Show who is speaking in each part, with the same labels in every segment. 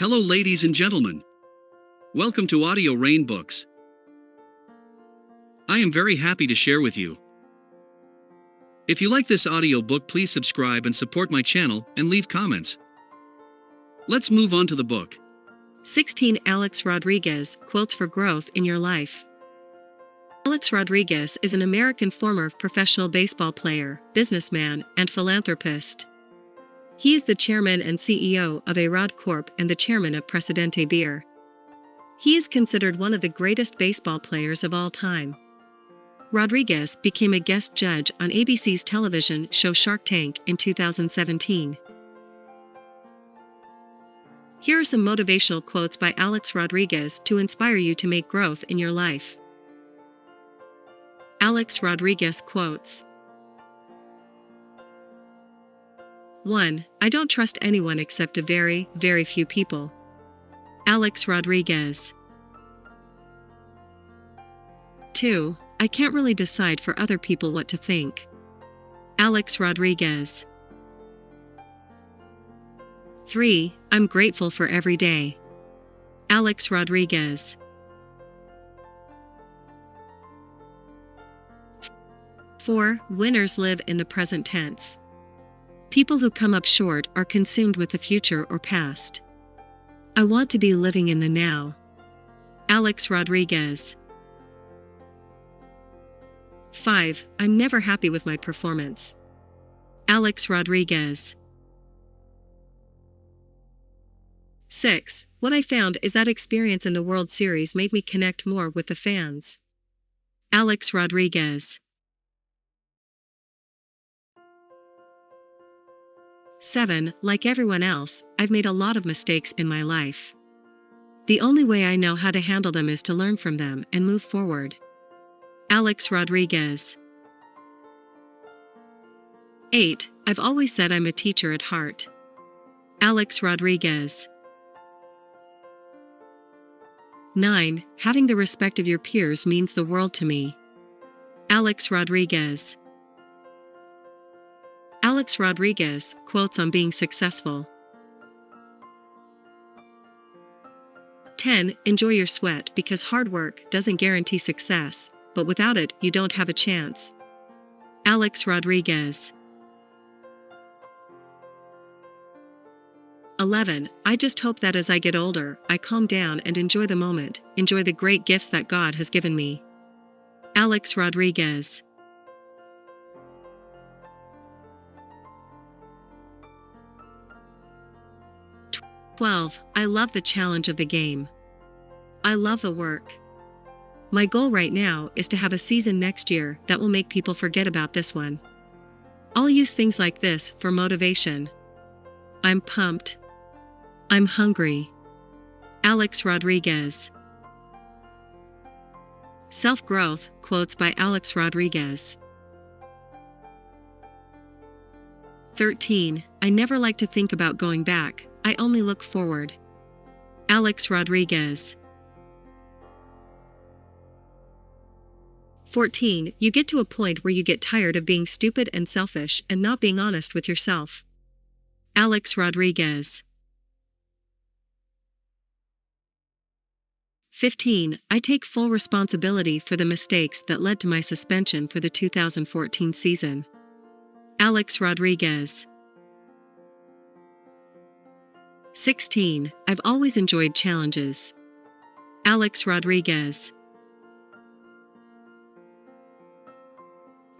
Speaker 1: Hello ladies and gentlemen. Welcome to Audio Rain Books. I am very happy to share with you. If you like this audio book, please subscribe and support my channel and leave comments. Let's move on to the book.
Speaker 2: 16 Alex Rodriguez Quotes for Growth in Your Life. Alex Rodriguez is an American former professional baseball player, businessman, and philanthropist. He is the chairman and CEO of A-Rod Corp. And the chairman of Presidente Beer. He is considered one of the greatest baseball players of all time. Rodriguez became a guest judge on ABC's television show Shark Tank in 2017. Here are some motivational quotes by Alex Rodriguez to inspire you to make growth in your life. Alex Rodriguez quotes. 1. I don't trust anyone except a very, very few people. Alex Rodriguez. 2. I can't really decide for other people what to think. Alex Rodriguez. 3. I'm grateful for every day. Alex Rodriguez. 4. Winners live in the present tense. People who come up short are consumed with the future or past. I want to be living in the now. Alex Rodriguez. 5. I'm never happy with my performance. Alex Rodriguez. 6. What I found is that experience in the World Series made me connect more with the fans. Alex Rodriguez. 7. Like everyone else, I've made a lot of mistakes in my life. The only way I know how to handle them is to learn from them and move forward. Alex Rodriguez. 8. I've always said I'm a teacher at heart. Alex Rodriguez. 9. Having the respect of your peers means the world to me. Alex Rodriguez. Alex Rodriguez quotes on being successful. 10. Enjoy your sweat because hard work doesn't guarantee success, but without it, you don't have a chance. Alex Rodriguez. 11. I just hope that as I get older, I calm down and enjoy the moment, enjoy the great gifts that God has given me. Alex Rodriguez. 12. I love the challenge of the game. I love the work. My goal right now is to have a season next year that will make people forget about this one. I'll use things like this for motivation. I'm pumped. I'm hungry. Alex Rodriguez. Self-growth quotes by Alex Rodriguez. 13. I never like to think about going back. I only look forward. Alex Rodriguez. 14. You get to a point where you get tired of being stupid and selfish and not being honest with yourself. Alex Rodriguez. 15. I take full responsibility for the mistakes that led to my suspension for the 2014 season. Alex Rodriguez. 16. I've always enjoyed challenges. Alex Rodriguez.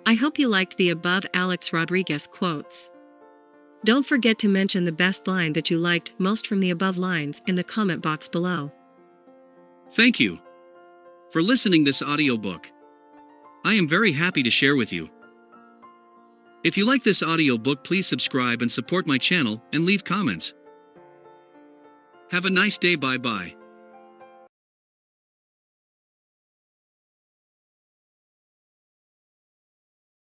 Speaker 2: I hope you liked the above Alex Rodriguez quotes. Don't forget to mention the best line that you liked most from the above lines in the comment box below.
Speaker 1: Thank you for listening this audiobook. I am very happy to share with you. If you like this audiobook, please subscribe and support my channel and leave comments. Have a nice day. Bye bye.